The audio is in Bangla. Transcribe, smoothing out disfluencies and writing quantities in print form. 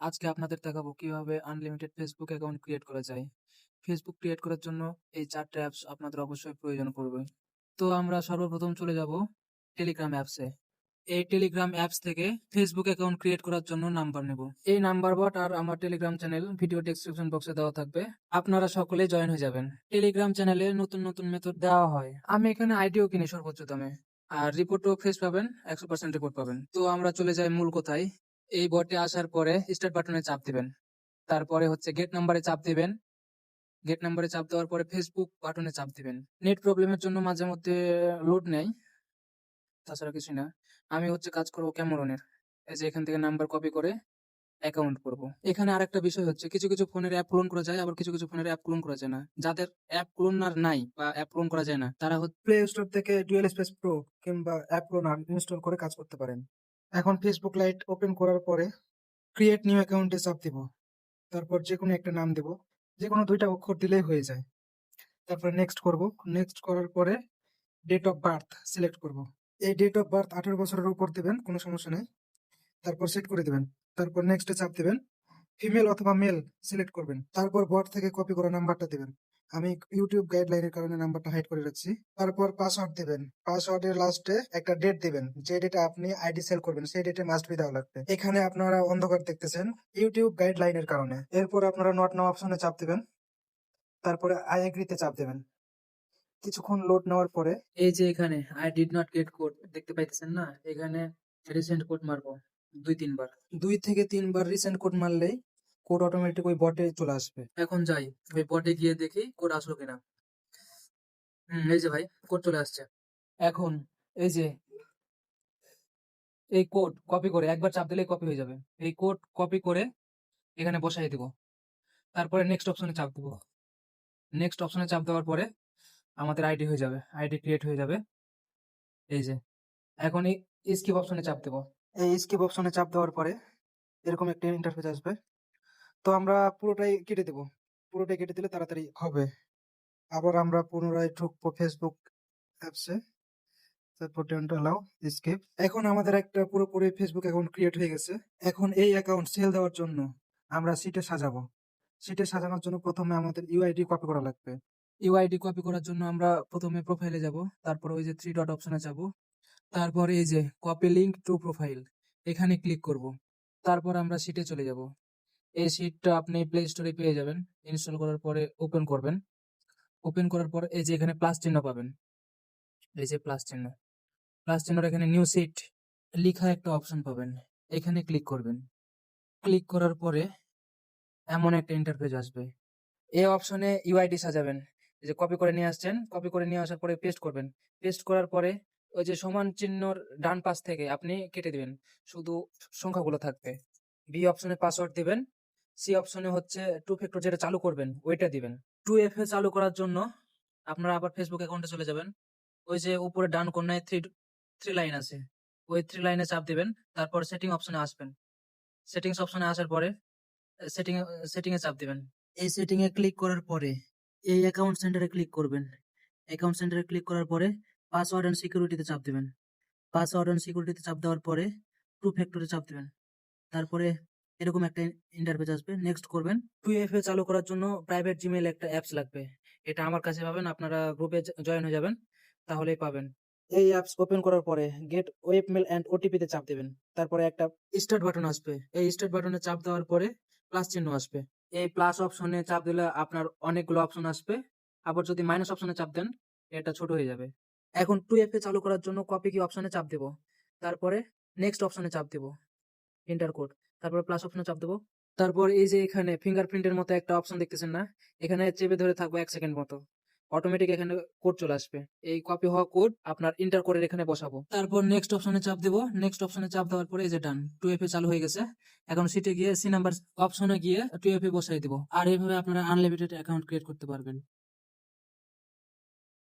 আজকে আপনাদের দেখাবো কিভাবে আনলিমিটেড ফেসবুক অ্যাকাউন্ট ক্রিয়েট করা যায়। ফেসবুক ক্রিয়েট করার জন্য এই 4টা অ্যাপস আপনাদের অবশ্যই প্রয়োজন পড়বে। তো আমরা সর্বপ্রথম চলে যাব টেলিগ্রাম অ্যাপসে। এই টেলিগ্রাম অ্যাপস থেকে ফেসবুক অ্যাকাউন্ট ক্রিয়েট করার জন্য নাম্বার নেব। এই নাম্বার বট আর আমার টেলিগ্রাম চ্যানেল ভিডিও ডেসক্রিপশন বক্সে দেওয়া থাকবে। আপনারা সকলে জয়েন হয়ে যাবেন। টেলিগ্রাম চ্যানেলে নতুন নতুন মেথড দেওয়া হয়। আমি এখানে আইডিও কিনি সর্বোচ্চ দামে। আর রিপোর্টও ফ্রেশ পাবেন, 100% রিপোর্ট পাবেন। তো আমরা চলে যাই মূল কথায়। এই বটে আসার পরে স্টার্ট বাটনে চাপ দিবেন। তারপরে হচ্ছে গেট নাম্বারে চাপ দিবেন। গেট নাম্বারে চাপ দেওয়ার পরে ফেসবুক বাটনে চাপ দিবেন। নেট প্রবলেমের জন্য মাঝে মধ্যে লোড নেয়, তাছাড়া কিছু না। আমি হচ্ছে কাজ করবো ক্যামেরনের। এই যে এখান থেকে নাম্বার কপি করে অ্যাকাউন্ট করব। এখানে আরেকটা বিষয় হচ্ছে কিছু কিছু ফোনের অ্যাপ ক্লোন করা যায়, আবার কিছু কিছু ফোনের অ্যাপ ক্লোন করা যায় না। যাদের অ্যাপ ক্লোনার নাই বা অ্যাপ ক্লোন করা যায় না, তারা হচ্ছে প্লে স্টোর থেকে ডুয়েল স্পেস প্রো কিংবা অ্যাপ ক্লোনার ইনস্টল করে কাজ করতে পারেন। এখন ফেসবুক লাইট ওপেন করার পরে ক্রিয়েট নিউ অ্যাকাউন্টে চাপ দিব। তারপর যে কোনো একটা নাম দেব, যে কোনো 2টা অক্ষর দিলেই হয়ে যায়। তারপর নেক্সট করব। নেক্সট করার পরে ডেট অফ বার্থ সিলেক্ট করব। এই ডেট অফ বার্থ 18 বছরের উপর দিবেন, কোনো সমস্যা নেই। তারপর সেট করে দিবেন। তারপর নেক্সটে চাপ দিবেন। ফিমেল অথবা মেল সিলেক্ট করবেন। তারপর বট থেকে কপি করা নাম্বারটা দিবেন। আমি ইউটিউব গাইডলাইনের কারণে নাম্বারটা হাইড করে রাখছি। তারপর পাসওয়ার্ড দিবেন। পাসওয়ার্ডের লাস্টে একটা ডেট দিবেন, যে ডেটে আপনি আইডি সেল করবেন সেই ডেটে মাস্ট বি দেওয়া লাগবে। এখানে আপনারা অন্ধকার দেখতেছেন ইউটিউব গাইডলাইনের কারণে। এরপর আপনারা নট নাও অপশনে চাপ দিবেন। তারপরে আই এগ্রিতে চাপ দিবেন। কিছুক্ষণ লোড নেওয়ার পরে এই যে এখানে I did not get code দেখতে পাইতেছেন না, এখানে রিসেন্ট কোড মারবো 2-3 বার। 2 থেকে 3 বার রিসেন্ট কোড মারলেই কোড অটোমেটিক ওই বটে চলে আসবে। এখন যাই ওই বটে গিয়ে দেখি কোড আসলো কিনা। এই যে ভাই কোড চলে আসছে। এখন এই যে এই কোড কপি করে একবার চাপ দিলেই কপি হয়ে যাবে। এই কোড কপি করে এখানে বসাই দিব। তারপরে নেক্সট অপশনে চাপ দিব। নেক্সট অপশনে চাপ দেওয়ার পরে আমাদের আইডি হয়ে যাবে, আইডি ক্রিয়েট হয়ে যাবে। এই যে এখন এই স্কিপ অপশনে চাপ দেবো। এই স্কিপ অপশনে চাপ দেওয়ার পরে এরকম একটা ইন্টারফেস আসবে। তো আমরা পুরোটাই কেটে দেব। পুরোটাই কেটে দিলে তাড়াতাড়ি হবে। আবার আমরা পুনরায় ঢুকবো ফেসবুক অ্যাপসে। তারপর ডোন্ট অ্যালাউ, স্কিপ। এখন আমাদের একটা পুরোপুরি ফেসবুক অ্যাকাউন্ট ক্রিয়েট হয়ে গেছে। এখন এই অ্যাকাউন্ট সেল দেওয়ার জন্য আমরা সিটে সাজাবো। সিটে সাজানোর জন্য প্রথমে আমাদের ইউআইডি কপি করা লাগবে। ইউআইডি কপি করার জন্য আমরা প্রথমে প্রোফাইলে যাব, তারপর ওই যে 3 ডট অপশনে যাব, তারপর এই যে কপি লিংক টু প্রোফাইল এখানে ক্লিক করব। তারপর আমরা শিটে চলে যাব। এই শিটটা আপনি প্লে স্টোরে পেয়ে যাবেন। ইনস্টল করার পরে ওপেন করবেন। ওপেন করার পর এই যে এখানে প্লাস চিহ্ন পাবেন। এই যে প্লাস চিহ্ন, প্লাস চিহ্নর এখানে নিউ সিট লিখা একটা অপশন পাবেন, এখানে ক্লিক করবেন। ক্লিক করার পরে এমন একটা ইন্টারফেস আসবে। এই অপশনে ইউআইডি সাজাবেন। এই যে কপি করে নিয়ে আসছেন, কপি করে নিয়ে আসার পরে পেস্ট করবেন। পেস্ট করার পরে ওই যে সমান চিহ্নর ডান পাশ থেকে আপনি কেটে দিবেন, শুধু সংখ্যাগুলো থাকবে। বি অপশনে পাসওয়ার্ড দিবেন। সি অপশনে হচ্ছে 2 ফ্যাক্টর যেটা চালু করবেন ওইটা দিবেন। 2FA চালু করার জন্য আপনারা আবার ফেসবুক অ্যাকাউন্টে চলে যাবেন। ওই যে উপরে ডান কোণায় থ্রি থ্রি লাইন আছে, ওই 3 লাইনে চাপ দিবেন। তারপর সেটিং অপশনে আসবেন। সেটিংস অপশনে আসার পরে সেটিং সেটিং এ চাপ দিবেন। এই সেটিং এ ক্লিক করার পরে এই অ্যাকাউন্ট সেন্টারে ক্লিক করবেন। অ্যাকাউন্ট সেন্টারে ক্লিক করার পরে পাসওয়ার্ড এন্ড সিকিউরিটিতে চাপ দিবেন। পাসওয়ার্ড এন্ড সিকিউরিটিতে চাপ দেওয়ার পরে 2 ফ্যাক্টরে চাপ দিবেন। তারপরে এরকম একটা ইন্টারফেস আসবে, নেক্সট করবেন। 2FA চালু করার জন্য প্রাইভেট জিমেইল একটা অ্যাপস লাগবে। এটা আমার কাছে পাবেন, আপনারা গ্রুপে জয়েন হয়ে যাবেন, তাহলেই পাবেন। এই অ্যাপস ওপেন করার পরে get web mail and OTP তে চাপ দিবেন। তারপরে একটা স্টার্ট বাটন আসবে। এই স্টার্ট বাটনে চাপ দেওয়ার পরে প্লাস চিহ্ন আসবে। এই প্লাস অপশনে চাপ দিলে আপনার অনেকগুলো অপশন আসবে। আবার যদি মাইনাস অপশনে চাপ দেন এটা ছোট হয়ে যাবে। এখন 2FA চালু করার জন্য কপি কি অপশনে চাপ দেব। তারপরে নেক্সট অপশনে চাপ দেব, এন্টার কোড। তারপর প্লাস অপশনে চাপ দেবো। তারপর এই যে এখানে ফিঙ্গারপ্রিন্টের মতো একটা অপশন দেখতেছেন না, এখানে চেপে ধরে থাকবো 1 সেকেন্ড মতো, অটোমেটিক এখানে কোড চলে আসবে। এই কপি হওয়া কোড আপনার ইন্টার কোডের এখানে বসাবো। তারপর নেক্সট অপশনে চাপ দেবো। নেক্সট অপশনে চাপ দেওয়ার পরে এই যে ডান 2FA চালু হয়ে গেছে। এখন সিটে গিয়ে সি নাম্বার অপশনে গিয়ে 2FA বসাই দিব। আর এইভাবে আপনারা আনলিমিটেড অ্যাকাউন্ট ক্রিয়েট করতে পারবেন।